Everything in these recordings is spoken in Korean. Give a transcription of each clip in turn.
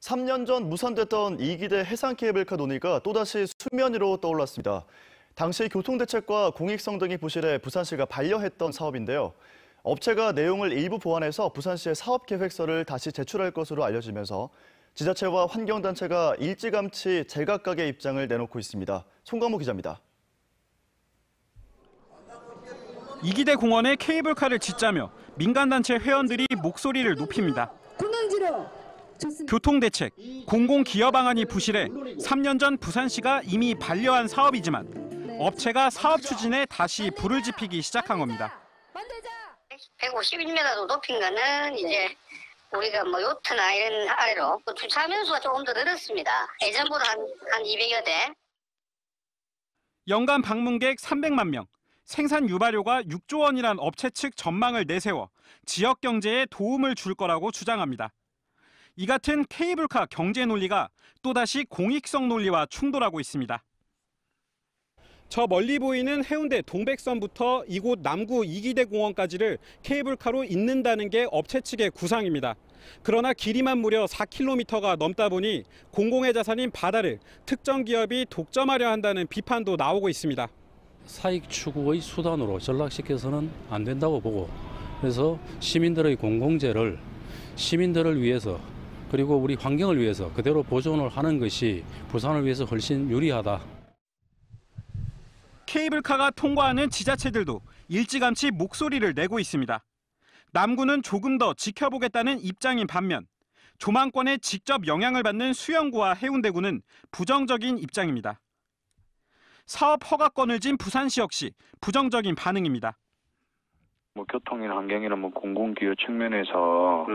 3년 전 무산됐던 2기대 해상 케이블카 논의가 또다시 수면 위로 떠올랐습니다. 당시 교통대책과 공익성 등이 부실해 부산시가 반려했던 사업인데요. 업체가 내용을 일부 보완해서 부산시의 사업계획서를 다시 제출할 것으로 알려지면서 지자체와 환경단체가 일찌감치 제각각의 입장을 내놓고 있습니다. 송광모 기자입니다. 2기대 공원에 케이블카를 짓자며 민간단체 회원들이 목소리를 높입니다. 교통대책, 공공기여 방안이 부실해 3년 전 부산시가 이미 반려한 사업이지만 업체가 사업 추진에 다시 불을 지피기 시작한 겁니다. 151m 높인 거는 이제 우리가 요트나 이런 아래로 주차 면수가 조금 더 늘었습니다. 예전보다 한 200여 대. 연간 방문객 300만 명, 생산 유발료가 6조 원이란 업체 측 전망을 내세워 지역 경제에 도움을 줄 거라고 주장합니다. 이 같은 케이블카 경제 논리가 또다시 공익성 논리와 충돌하고 있습니다. 저 멀리 보이는 해운대 동백선부터 이곳 남구 2기대 공원까지를 케이블카로 잇는다는 게 업체 측의 구상입니다. 그러나 길이만 무려 4km가 넘다 보니 공공의 자산인 바다를 특정 기업이 독점하려 한다는 비판도 나오고 있습니다. 사익 추구의 수단으로 전락시켜서는 안 된다고 보고, 그래서 시민들의 공공재를 시민들을 위해서 그리고 우리 환경을 위해서 그대로 보존을 하는 것이 부산을 위해서 훨씬 유리하다. 케이블카가 통과하는 지자체들도 일찌감치 목소리를 내고 있습니다. 남구는 조금 더 지켜보겠다는 입장인 반면 조망권에 직접 영향을 받는 수영구와 해운대구는 부정적인 입장입니다. 사업 허가권을 진 부산시 역시 부정적인 반응입니다. 교통이나 환경이나 공공기여 측면에서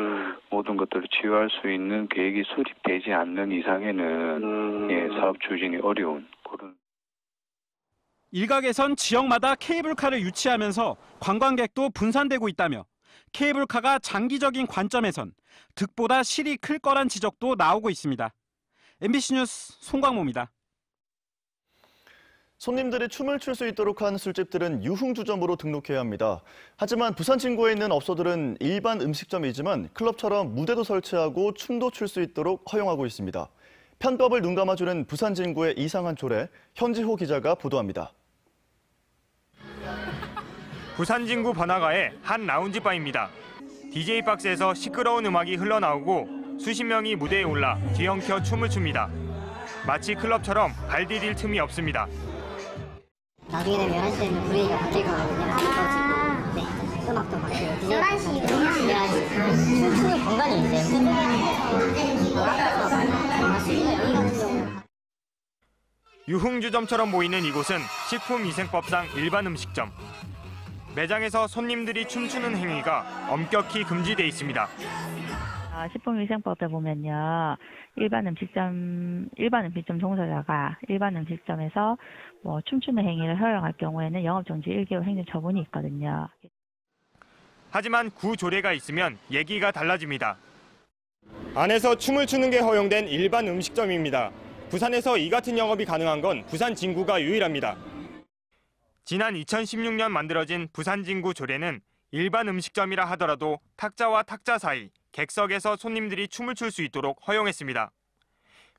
모든 것들을 치유할 수 있는 계획이 수립되지 않는 이상에는 사업 추진이 어려운 그런. 일각에선 지역마다 케이블카를 유치하면서 관광객도 분산되고 있다며 케이블카가 장기적인 관점에선 득보다 실이 클 거란 지적도 나오고 있습니다. MBC 뉴스 송광모입니다. 손님들이 춤을 출 수 있도록 한 술집들은 유흥주점으로 등록해야 합니다. 하지만 부산 진구에 있는 업소들은 일반 음식점이지만 클럽처럼 무대도 설치하고 춤도 출 수 있도록 허용하고 있습니다. 편법을 눈감아주는 부산 진구의 이상한 조례, 현지호 기자가 보도합니다. 부산 진구 번화가의 한 라운지바입니다. DJ 박스에서 시끄러운 음악이 흘러나오고 수십 명이 무대에 올라 뒤엉켜 춤을 춥니다. 마치 클럽처럼 발 디딜 틈이 없습니다. 나중에 되면 11시에는 분위기가 바뀔 거거든요. 네, 음악도 바뀌고. 11시, 11시. 춤추는 공간이 있어요. 유흥주점처럼 보이는 이곳은 식품위생법상 일반 음식점. 매장에서 손님들이 춤추는 행위가 엄격히 금지돼 있습니다. 식품위생법에 보면요, 일반 음식점 종사자가 일반 음식점에서 춤추는 행위를 허용할 경우에는 영업정지 1개월 행정 처분이 있거든요. 하지만 구조례가 있으면 얘기가 달라집니다. 안에서 춤을 추는 게 허용된 일반 음식점입니다. 부산에서 이 같은 영업이 가능한 건 부산 진구가 유일합니다. 지난 2016년 만들어진 부산 진구 조례는 일반 음식점이라 하더라도 탁자와 탁자 사이 객석에서 손님들이 춤을 출 수 있도록 허용했습니다.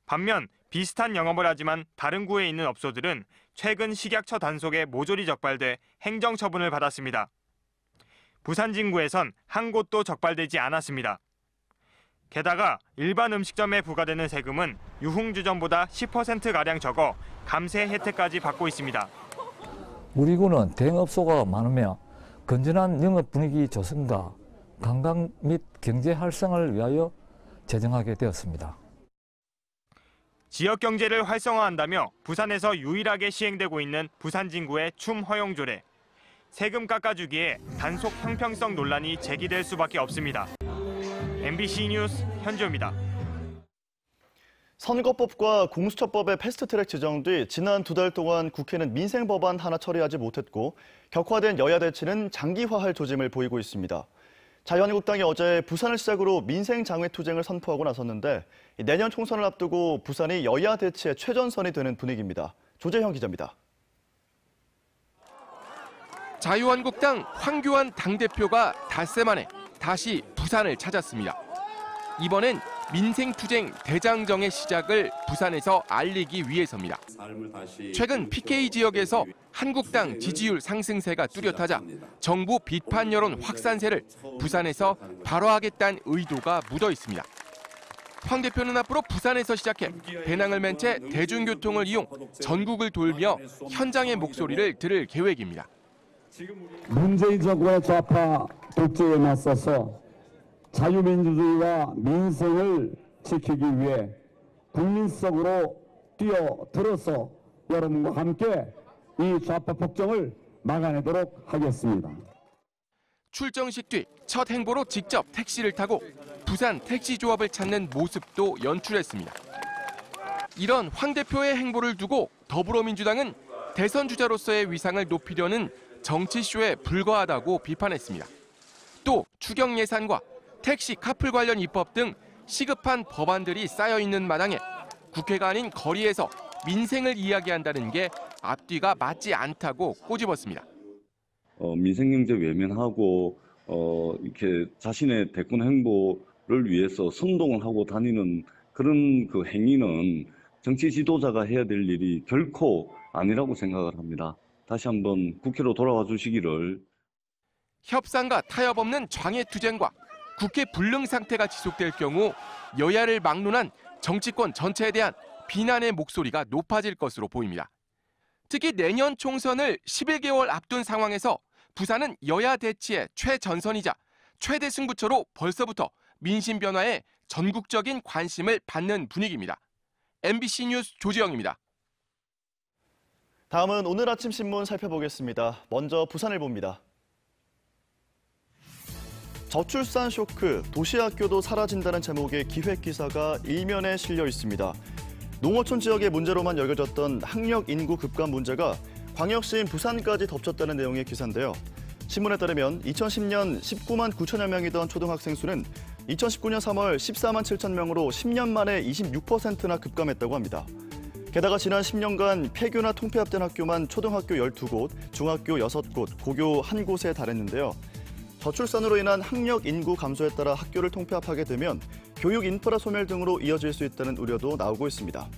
반면 비슷한 영업을 하지만 다른 구에 있는 업소들은 최근 식약처 단속에 모조리 적발돼 행정처분을 받았습니다. 부산 진구에선 한 곳도 적발되지 않았습니다. 게다가 일반 음식점에 부과되는 세금은 유흥주점보다 10%가량 적어 감세 혜택까지 받고 있습니다. 우리 구는 대형업소가 많으며 건전한 영업 분위기 조성과 관광 및 경제 활성화를 위하여 제정하게 되었습니다. 지역 경제를 활성화한다며 부산에서 유일하게 시행되고 있는 부산 진구의 춤 허용 조례. 세금 깎아주기에 단속 형평성 논란이 제기될 수밖에 없습니다. MBC 뉴스 현주입니다. 선거법과 공수처법의 패스트트랙 지정 뒤 지난 2달 동안 국회는 민생 법안 하나 처리하지 못했고 격화된 여야 대치는 장기화할 조짐을 보이고 있습니다. 자유한국당이 어제 부산을 시작으로 민생 장외 투쟁을 선포하고 나섰는데 내년 총선을 앞두고 부산이 여야 대치의 최전선이 되는 분위기입니다. 조재형 기자입니다. 자유한국당 황교안 당대표가 닷새 만에 다시 부산을 찾았습니다. 이번엔 민생투쟁 대장정의 시작을 부산에서 알리기 위해서입니다. 최근 PK 지역에서 한국당 지지율 상승세가 뚜렷하자 정부 비판 여론 확산세를 부산에서 발화하겠다는 의도가 묻어 있습니다. 황 대표는 앞으로 부산에서 시작해 배낭을 맨 채 대중교통을 이용 전국을 돌며 현장의 목소리를 들을 계획입니다. 문재인 정권의 좌파 독재에 맞서서 자유민주주의와 민생을 지키기 위해 국민 속으로 뛰어들어서 여러분과 함께 이 좌파 폭정을 막아내도록 하겠습니다. 출정식 뒤 첫 행보로 직접 택시를 타고 부산 택시조합을 찾는 모습도 연출했습니다. 이런 황 대표의 행보를 두고 더불어민주당은 대선 주자로서의 위상을 높이려는 정치쇼에 불과하다고 비판했습니다. 또 추경 예산과 택시 카풀 관련 입법 등 시급한 법안들이 쌓여있는 마당에 국회가 아닌 거리에서 민생을 이야기한다는 게 앞뒤가 맞지 않다고 꼬집었습니다. 민생경제 외면하고 이렇게 자신의 대권 행보를 위해서 선동을 하고 다니는 그런 그 행위는 정치 지도자가 해야 될 일이 결코 아니라고 생각을 합니다. 다시 한번 국회로 돌아와 주시기를. 협상과 타협 없는 장애투쟁과 국회 불능 상태가 지속될 경우 여야를 막론한 정치권 전체에 대한 비난의 목소리가 높아질 것으로 보입니다. 특히 내년 총선을 11개월 앞둔 상황에서 부산은 여야 대치의 최전선이자 최대 승부처로 벌써부터 민심 변화에 전국적인 관심을 받는 분위기입니다. MBC 뉴스 조지영입니다. 다음은 오늘 아침 신문 살펴보겠습니다. 먼저 부산일보입니다. 저출산 쇼크, 도시학교도 사라진다는 제목의 기획기사가 일면에 실려 있습니다. 농어촌 지역의 문제로만 여겨졌던 학력 인구 급감 문제가 광역시인 부산까지 덮쳤다는 내용의 기사인데요. 신문에 따르면 2010년 19만 9천여 명이던 초등학생 수는 2019년 3월 14만 7천 명으로 10년 만에 26%나 급감했다고 합니다. 게다가 지난 10년간 폐교나 통폐합된 학교만 초등학교 12곳, 중학교 6곳, 고교 1곳에 달했는데요. 저출산으로 인한 학력 인구 감소에 따라 학교를 통폐합하게 되면 교육 인프라 소멸 등으로 이어질 수 있다는 우려도 나오고 있습니다.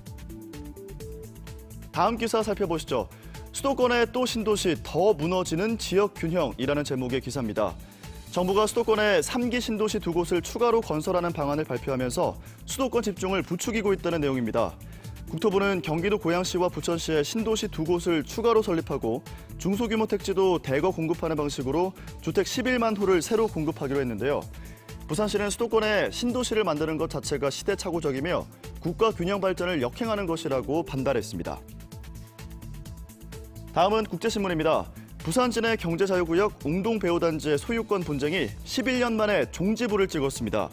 다음 기사 살펴보시죠. 수도권의 또 신도시 더 무너지는 지역 균형이라는 제목의 기사입니다. 정부가 수도권에 3기 신도시 2곳을 추가로 건설하는 방안을 발표하면서 수도권 집중을 부추기고 있다는 내용입니다. 국토부는 경기도 고양시와 부천시에 신도시 2곳을 추가로 설립하고 중소규모 택지도 대거 공급하는 방식으로 주택 11만 호를 새로 공급하기로 했는데요. 부산시는 수도권에 신도시를 만드는 것 자체가 시대착오적이며 국가 균형 발전을 역행하는 것이라고 반발했습니다. 다음은 국제신문입니다. 부산진해 경제자유구역 웅동배우단지의 소유권 분쟁이 11년 만에 종지부를 찍었습니다.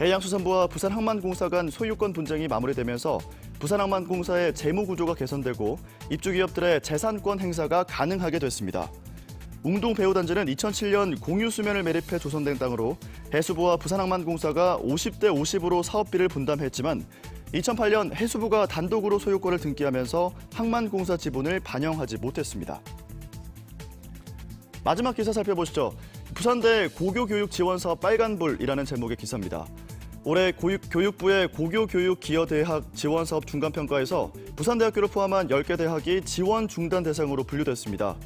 해양수산부와 부산항만공사 간 소유권 분쟁이 마무리되면서 부산항만공사의 재무구조가 개선되고 입주기업들의 재산권 행사가 가능하게 됐습니다. 웅동배우단지는 2007년 공유수면을 매립해 조성된 땅으로 해수부와 부산항만공사가 50대 50으로 사업비를 분담했지만 2008년 해수부가 단독으로 소유권을 등기하면서 항만공사 지분을 반영하지 못했습니다. 마지막 기사 살펴보시죠. 부산대 고교교육 지원사업 빨간불이라는 제목의 기사입니다. 올해 교육부의 고교교육 기여대학 지원사업 중간평가에서 부산대학교를 포함한 10개 대학이 지원 중단 대상으로 분류됐습니다.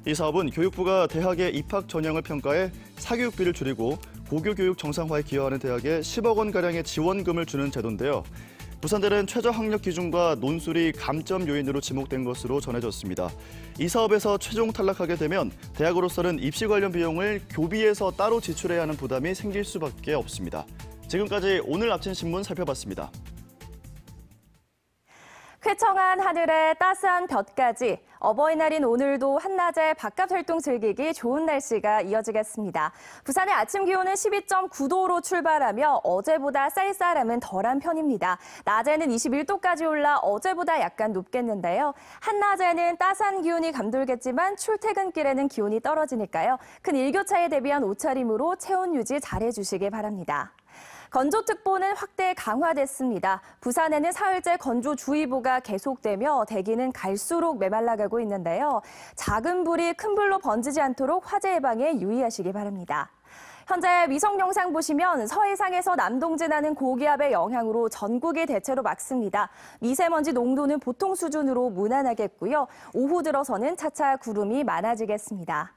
이 사업은 교육부가 대학의 입학 전형을 평가해 사교육비를 줄이고 고교교육 정상화에 기여하는 대학에 10억 원가량의 지원금을 주는 제도인데요. 부산대는 최저 학력 기준과 논술이 감점 요인으로 지목된 것으로 전해졌습니다. 이 사업에서 최종 탈락하게 되면 대학으로서는 입시 관련 비용을 교비에서 따로 지출해야 하는 부담이 생길 수밖에 없습니다. 지금까지 오늘 아침 신문 살펴봤습니다. 쾌청한 하늘에 따스한 볕까지 어버이날인 오늘도 한낮에 바깥 활동 즐기기 좋은 날씨가 이어지겠습니다. 부산의 아침 기온은 12.9도로 출발하며 어제보다 쌀쌀함은 덜한 편입니다. 낮에는 21도까지 올라 어제보다 약간 높겠는데요. 한낮에는 따스한 기온이 감돌겠지만 출퇴근길에는 기온이 떨어지니까요. 큰 일교차에 대비한 옷차림으로 체온 유지 잘해주시기 바랍니다. 건조특보는 확대 강화됐습니다. 부산에는 사흘째 건조주의보가 계속되며 대기는 갈수록 메말라가고 있는데요. 작은 불이 큰 불로 번지지 않도록 화재 예방에 유의하시기 바랍니다. 현재 위성 영상 보시면 서해상에서 남동진하는 고기압의 영향으로 전국이 대체로 맑습니다. 미세먼지 농도는 보통 수준으로 무난하겠고요. 오후 들어서는 차차 구름이 많아지겠습니다.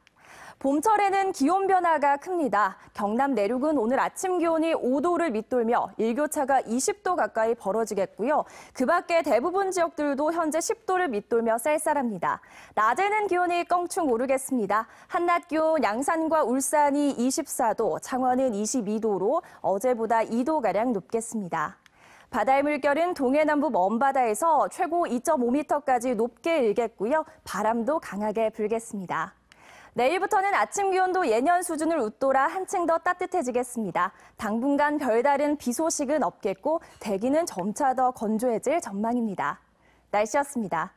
봄철에는 기온 변화가 큽니다. 경남 내륙은 오늘 아침 기온이 5도를 밑돌며 일교차가 20도 가까이 벌어지겠고요. 그 밖에 대부분 지역들도 현재 10도를 밑돌며 쌀쌀합니다. 낮에는 기온이 껑충 오르겠습니다. 한낮 기온 양산과 울산이 24도, 창원은 22도로 어제보다 2도가량 높겠습니다. 바다의 물결은 동해 남부 먼바다에서 최고 2.5m까지 높게 일겠고요. 바람도 강하게 불겠습니다. 내일부터는 아침 기온도 예년 수준을 웃돌아 한층 더 따뜻해지겠습니다. 당분간 별다른 비 소식은 없겠고 대기는 점차 더 건조해질 전망입니다. 날씨였습니다.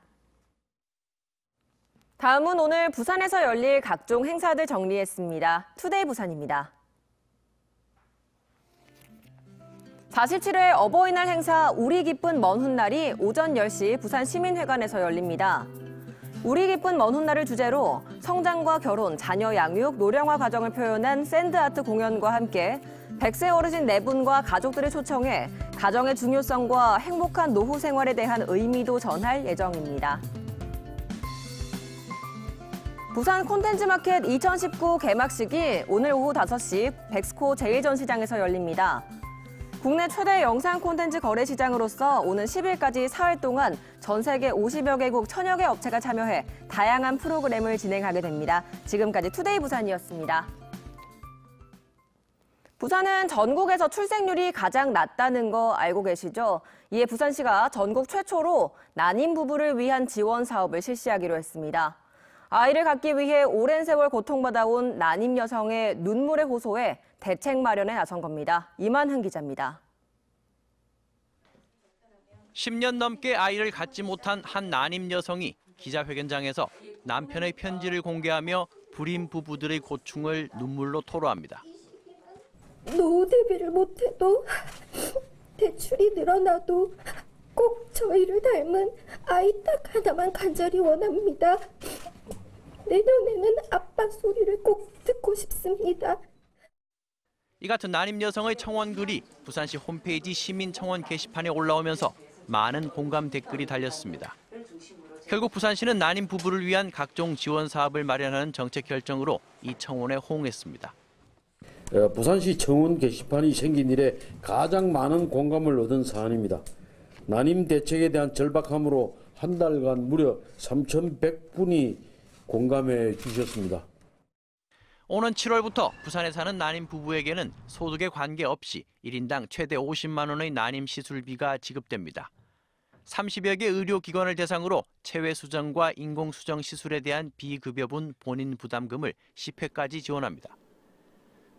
다음은 오늘 부산에서 열릴 각종 행사들 정리했습니다. 투데이 부산입니다. 47회 어버이날 행사 우리 기쁜 먼 훗날이 오전 10시 부산 시민회관에서 열립니다. 우리 기쁜 먼 훗날을 주제로 성장과 결혼, 자녀 양육, 노령화 과정을 표현한 샌드아트 공연과 함께 100세 어르신 4분과 가족들을 초청해 가정의 중요성과 행복한 노후 생활에 대한 의미도 전할 예정입니다. 부산 콘텐츠마켓 2019 개막식이 오늘 오후 5시 백스코 제1전시장에서 열립니다. 국내 최대 영상 콘텐츠 거래 시장으로서 오는 10일까지 사흘 동안 전 세계 50여 개국 1000여 개 업체가 참여해 다양한 프로그램을 진행하게 됩니다. 지금까지 투데이 부산이었습니다. 부산은 전국에서 출생률이 가장 낮다는 거 알고 계시죠? 이에 부산시가 전국 최초로 난임 부부를 위한 지원 사업을 실시하기로 했습니다. 아이를 갖기 위해 오랜 세월 고통받아온 난임 여성의 눈물의 호소에 대책 마련에 나선 겁니다. 이만흥 기자입니다. 10년 넘게 아이를 갖지 못한 한 난임 여성이 기자회견장에서 남편의 편지를 공개하며 불임 부부들의 고충을 눈물로 토로합니다. 노후 대비를 못해도 대출이 늘어나도 꼭 저희를 닮은 아이 딱 하나만 간절히 원합니다. 내년에는 아빠 소리를 꼭 듣고 싶습니다. 이 같은 난임 여성의 청원 글이 부산시 홈페이지 시민청원 게시판에 올라오면서 많은 공감 댓글이 달렸습니다. 결국 부산시는 난임 부부를 위한 각종 지원 사업을 마련하는 정책 결정으로 이 청원에 호응했습니다. 부산시 청원 게시판이 생긴 이래 가장 많은 공감을 얻은 사안입니다. 난임 대책에 대한 절박함으로 한 달간 무려 3,100분이 공감해 주셨습니다. 오는 7월부터 부산에 사는 난임 부부에게는 소득에 관계없이 1인당 최대 50만 원의 난임 시술비가 지급됩니다. 30여 개 의료기관을 대상으로 체외 수정과 인공 수정 시술에 대한 비급여분 본인 부담금을 10회까지 지원합니다.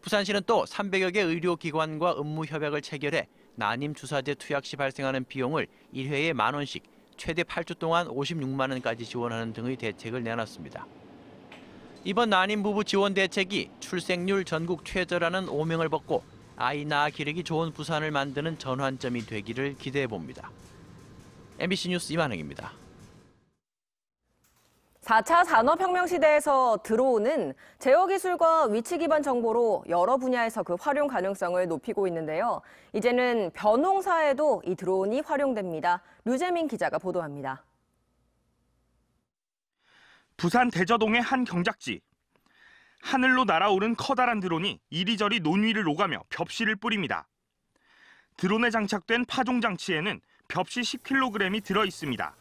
부산시는 또 300여 개 의료기관과 업무 협약을 체결해 난임 주사제 투약 시 발생하는 비용을 1회에 10,000원씩 최대 8주 동안 56만 원까지 지원하는 등의 대책을 내놨습니다. 이번 난임 부부 지원 대책이 출생률 전국 최저라는 오명을 벗고 아이 낳아 기르기 좋은 부산을 만드는 전환점이 되기를 기대해 봅니다. MBC 뉴스 이만흥입니다. 4차 산업혁명 시대에서 드론은 제어기술과 위치 기반 정보로 여러 분야에서 그 활용 가능성을 높이고 있는데요. 이제는 벼농사에도 이 드론이 활용됩니다. 류재민 기자가 보도합니다. 부산 대저동의 한 경작지. 하늘로 날아오른 커다란 드론이 이리저리 논 위를 오가며 벽실을 뿌립니다. 드론에 장착된 파종 장치에는 벽시 10kg이 들어 있습니다.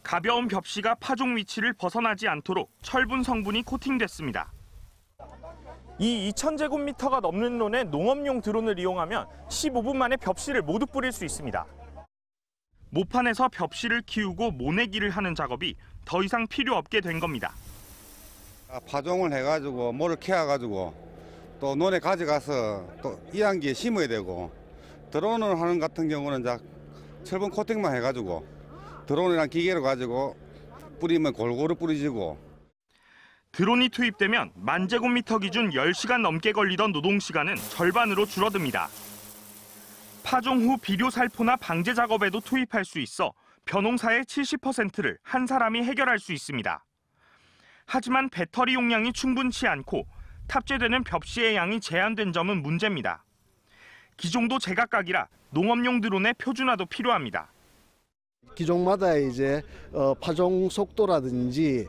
가벼운 벽시가 파종 위치를 벗어나지 않도록 철분 성분이 코팅됐습니다. 이 2,000제곱미터가 넘는 논에 농업용 드론을 이용하면 15분 만에 벽시를 모두 뿌릴 수 있습니다. 모판에서 벽시를 키우고 모내기를 하는 작업이 더 이상 필요 없게 된 겁니다. 파종을 해가지고 모를 캐와가지고 또 논에 가져가서 또 이안기에 심어야 되고, 드론을 하는 같은 경우는 철분 코팅만 해가지고 드론이랑 기계로 가지고 뿌리면 골고루 뿌려지고. 드론이 투입되면 10,000제곱미터 기준 10시간 넘게 걸리던 노동시간은 절반으로 줄어듭니다. 파종 후 비료 살포나 방제 작업에도 투입할 수 있어 벼농사의 70%를 한 사람이 해결할 수 있습니다. 하지만 배터리 용량이 충분치 않고 탑재되는 벽시의 양이 제한된 점은 문제입니다. 기종도 제각각이라 농업용 드론의 표준화도 필요합니다. 기종마다 이제 파종 속도라든지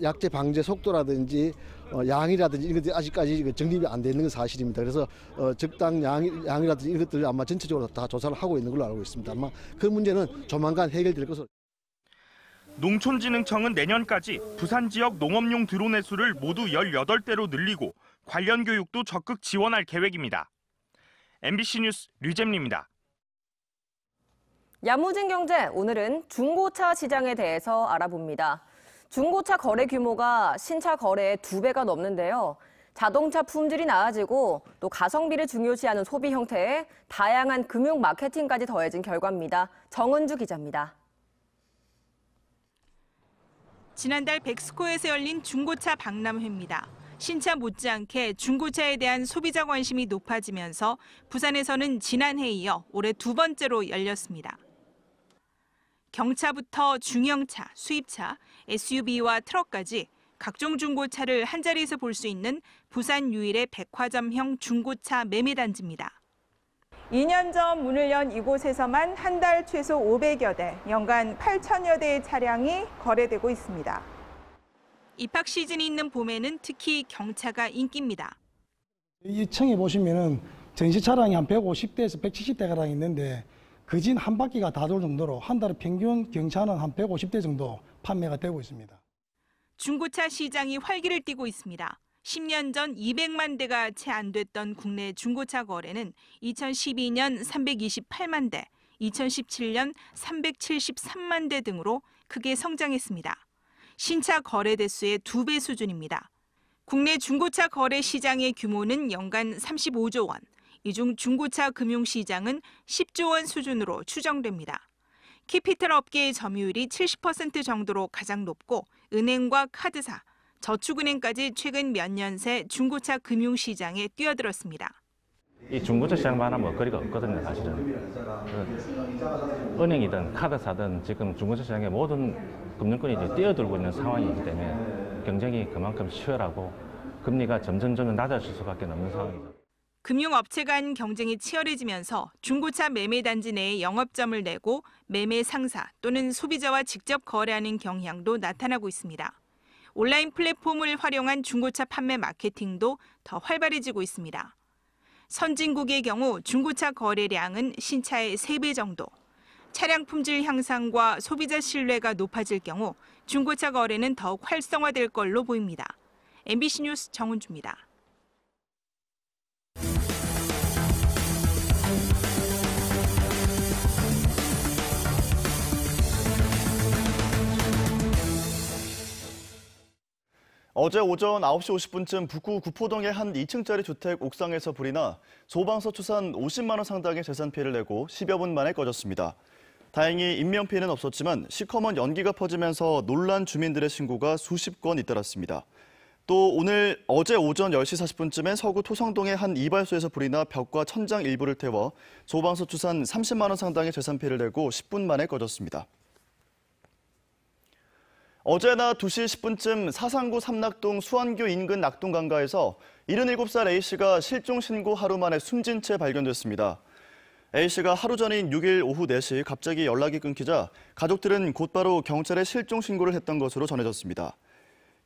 약재 방제 속도라든지 양이라든지 이런 것들이 아직까지 정립이 안 돼 있는 건 사실입니다. 그래서 적당 양이라든지 이런 것들을 아마 전체적으로 다 조사를 하고 있는 걸로 알고 있습니다. 아마 그 문제는 조만간 해결될 것으로. 농촌진흥청은 내년까지 부산 지역 농업용 드론의 수를 모두 18대로 늘리고 관련 교육도 적극 지원할 계획입니다. MBC 뉴스 류잼리입니다. 야무진 경제, 오늘은 중고차 시장에 대해서 알아봅니다. 중고차 거래 규모가 신차 거래의 2배가 넘는데요. 자동차 품질이 나아지고 또 가성비를 중요시하는 소비 형태에 다양한 금융 마케팅까지 더해진 결과입니다. 정은주 기자입니다. 지난달 백스코에서 열린 중고차 박람회입니다. 신차 못지않게 중고차에 대한 소비자 관심이 높아지면서 부산에서는 지난해에 이어 올해 2번째로 열렸습니다. 경차부터 중형차, 수입차, SUV와 트럭까지 각종 중고차를 한자리에서 볼 수 있는 부산 유일의 백화점형 중고차 매매단지입니다. 2년 전 문을 연 이곳에서만 한 달 최소 500여 대, 연간 8천여 대의 차량이 거래되고 있습니다. 입학 시즌이 있는 봄에는 특히 경차가 인기입니다. 이 층에 보시면은 전시 차량이 한 150대에서 170대 가량 있는데 거진 한 바퀴가 다 돌 정도로 한 달에 평균 경차는 한 150대 정도 판매가 되고 있습니다. 중고차 시장이 활기를 띠고 있습니다. 10년 전 200만 대가 채 안 됐던 국내 중고차 거래는 2012년 328만 대, 2017년 373만 대 등으로 크게 성장했습니다. 신차 거래 대수의 2배 수준입니다. 국내 중고차 거래 시장의 규모는 연간 35조 원, 이 중 중고차 금융시장은 10조 원 수준으로 추정됩니다. 캐피털 업계의 점유율이 70% 정도로 가장 높고 은행과 카드사, 저축은행까지 최근 몇 년 새 중고차 금융시장에 뛰어들었습니다. 이 중고차 시장만 하면 먹거리가 없거든요, 사실은. 은행이든 카드사든 지금 중고차 시장에 모든 금융권이 이제 뛰어들고 있는 상황이기 때문에 경쟁이 그만큼 치열하고 금리가 점점 낮아질 수밖에 없는 상황입니다. 금융업체 간 경쟁이 치열해지면서 중고차 매매단지 내에 영업점을 내고 매매 상사 또는 소비자와 직접 거래하는 경향도 나타나고 있습니다. 온라인 플랫폼을 활용한 중고차 판매 마케팅도 더 활발해지고 있습니다. 선진국의 경우 중고차 거래량은 신차의 3배 정도. 차량 품질 향상과 소비자 신뢰가 높아질 경우 중고차 거래는 더욱 활성화될 걸로 보입니다. MBC 뉴스 정은주입니다. 어제 오전 9시 50분쯤 북구 구포동의 한 2층짜리 주택 옥상에서 불이 나 소방서 추산 50만 원 상당의 재산 피해를 내고 10여 분 만에 꺼졌습니다. 다행히 인명피해는 없었지만 시커먼 연기가 퍼지면서 놀란 주민들의 신고가 수십 건 잇따랐습니다. 또 어제 오전 10시 40분쯤엔 서구 토성동의 한 이발소에서 불이 나 벽과 천장 일부를 태워 소방서 추산 30만 원 상당의 재산 피해를 내고 10분 만에 꺼졌습니다. 어제 낮 2시 10분쯤 사상구 삼낙동 수안교 인근 낙동강가에서 77살 A씨가 실종 신고 하루 만에 숨진 채 발견됐습니다. A씨가 하루 전인 6일 오후 4시 갑자기 연락이 끊기자 가족들은 곧바로 경찰에 실종 신고를 했던 것으로 전해졌습니다.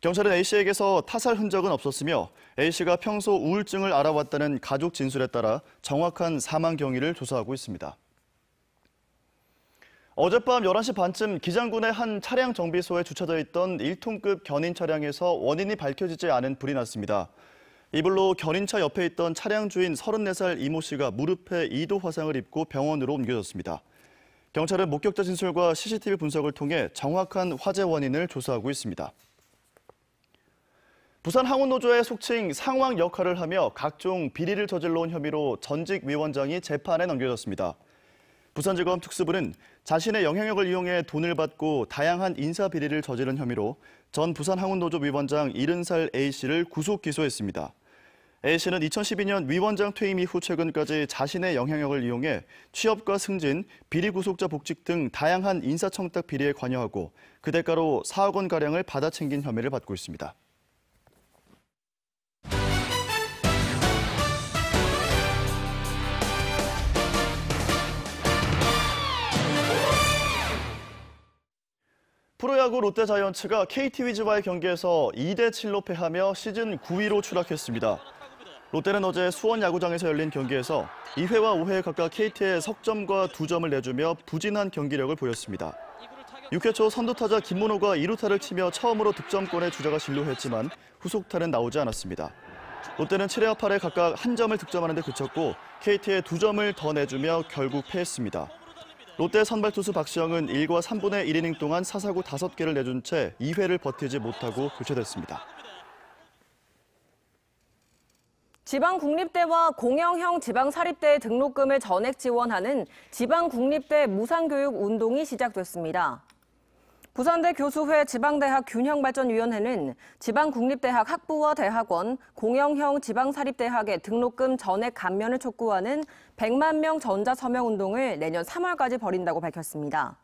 경찰은 A씨에게서 타살 흔적은 없었으며 A씨가 평소 우울증을 알아왔다는 가족 진술에 따라 정확한 사망 경위를 조사하고 있습니다. 어젯밤 11시 반쯤 기장군의 한 차량 정비소에 주차되어 있던 1톤급 견인 차량에서 원인이 밝혀지지 않은 불이 났습니다. 이 불로 견인차 옆에 있던 차량 주인 34살 이모 씨가 무릎에 2도 화상을 입고 병원으로 옮겨졌습니다. 경찰은 목격자 진술과 CCTV 분석을 통해 정확한 화재 원인을 조사하고 있습니다. 부산 항운노조의 속칭 상황 역할을 하며 각종 비리를 저질러 온 혐의로 전직 위원장이 재판에 넘겨졌습니다. 부산지검 특수부는 자신의 영향력을 이용해 돈을 받고 다양한 인사 비리를 저지른 혐의로 전 부산항운노조 위원장 70살 A씨를 구속 기소했습니다. A씨는 2012년 위원장 퇴임 이후 최근까지 자신의 영향력을 이용해 취업과 승진, 비리 구속자 복직 등 다양한 인사청탁 비리에 관여하고 그 대가로 4억 원가량을 받아챙긴 혐의를 받고 있습니다. 프로야구 롯데자이언츠가 KT 위즈와의 경기에서 2대7로 패하며 시즌 9위로 추락했습니다. 롯데는 어제 수원 야구장에서 열린 경기에서 2회와 5회 각각 KT에 석점과 2점을 내주며 부진한 경기력을 보였습니다. 6회 초 선두타자 김문호가 2루타를 치며 처음으로 득점권의 주자가 진루했지만 후속타는 나오지 않았습니다. 롯데는 7회와 8회 각각 한 점을 득점하는 데 그쳤고 KT에 2점을 더 내주며 결국 패했습니다. 롯데 선발 투수 박시영은 1과 3분의 1이닝 동안 사사구 5개를 내준 채 2회를 버티지 못하고 교체됐습니다. 지방국립대와 공영형 지방사립대의 등록금을 전액 지원하는 지방국립대 무상교육운동이 시작됐습니다. 부산대 교수회 지방대학 균형발전위원회는 지방국립대학 학부와 대학원, 공영형 지방사립대학의 등록금 전액 감면을 촉구하는 100만 명 전자서명운동을 내년 3월까지 벌인다고 밝혔습니다.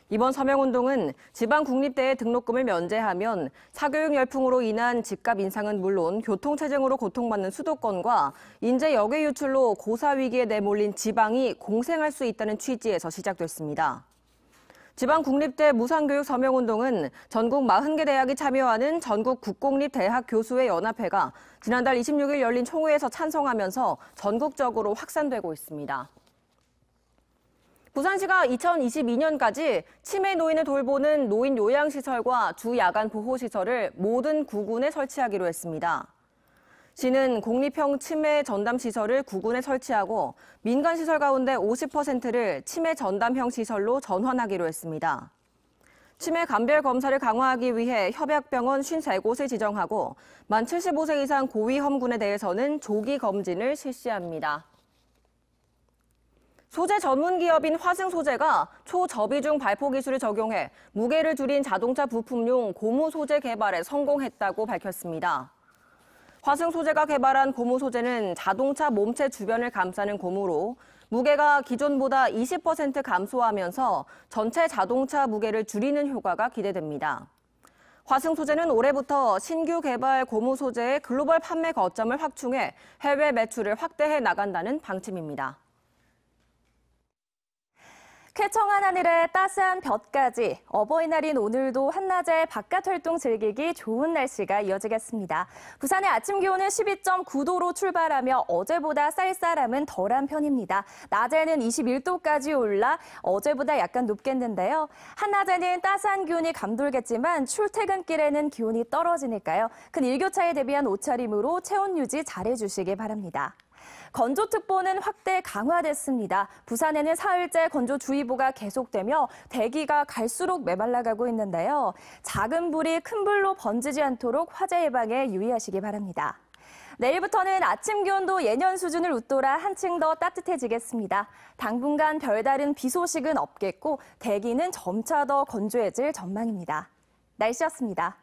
이번 서명운동은 지방국립대의 등록금을 면제하면 사교육 열풍으로 인한 집값 인상은 물론 교통체증으로 고통받는 수도권과 인재 역외 유출로 고사위기에 내몰린 지방이 공생할 수 있다는 취지에서 시작됐습니다. 지방국립대 무상교육 서명운동은 전국 40개 대학이 참여하는 전국 국공립대학 교수회 연합회가 지난달 26일 열린 총회에서 찬성하면서 전국적으로 확산되고 있습니다. 부산시가 2022년까지 치매 노인을 돌보는 노인 요양시설과 주야간 보호시설을 모든 구군에 설치하기로 했습니다. 시는 공립형 치매 전담 시설을 구군에 설치하고 민간 시설 가운데 50%를 치매 전담형 시설로 전환하기로 했습니다. 치매 감별 검사를 강화하기 위해 협약병원 53곳을 지정하고 만 75세 이상 고위험군에 대해서는 조기 검진을 실시합니다. 소재 전문 기업인 화승소재가 초저비중 발포 기술을 적용해 무게를 줄인 자동차 부품용 고무 소재 개발에 성공했다고 밝혔습니다. 화승소재가 개발한 고무 소재는 자동차 몸체 주변을 감싸는 고무로 무게가 기존보다 20% 감소하면서 전체 자동차 무게를 줄이는 효과가 기대됩니다. 화승소재는 올해부터 신규 개발 고무 소재의 글로벌 판매 거점을 확충해 해외 매출을 확대해 나간다는 방침입니다. 쾌청한 하늘에 따스한 볕까지 어버이날인 오늘도 한낮에 바깥 활동 즐기기 좋은 날씨가 이어지겠습니다. 부산의 아침 기온은 12.9도로 출발하며 어제보다 쌀쌀함은 덜한 편입니다. 낮에는 21도까지 올라 어제보다 약간 높겠는데요. 한낮에는 따스한 기온이 감돌겠지만 출퇴근길에는 기온이 떨어지니까요. 큰 일교차에 대비한 옷차림으로 체온 유지 잘해주시기 바랍니다. 건조특보는 확대 강화됐습니다. 부산에는 사흘째 건조주의보가 계속되며 대기가 갈수록 메말라가고 있는데요. 작은 불이 큰 불로 번지지 않도록 화재 예방에 유의하시기 바랍니다. 내일부터는 아침 기온도 예년 수준을 웃돌아 한층 더 따뜻해지겠습니다. 당분간 별다른 비 소식은 없겠고 대기는 점차 더 건조해질 전망입니다. 날씨였습니다.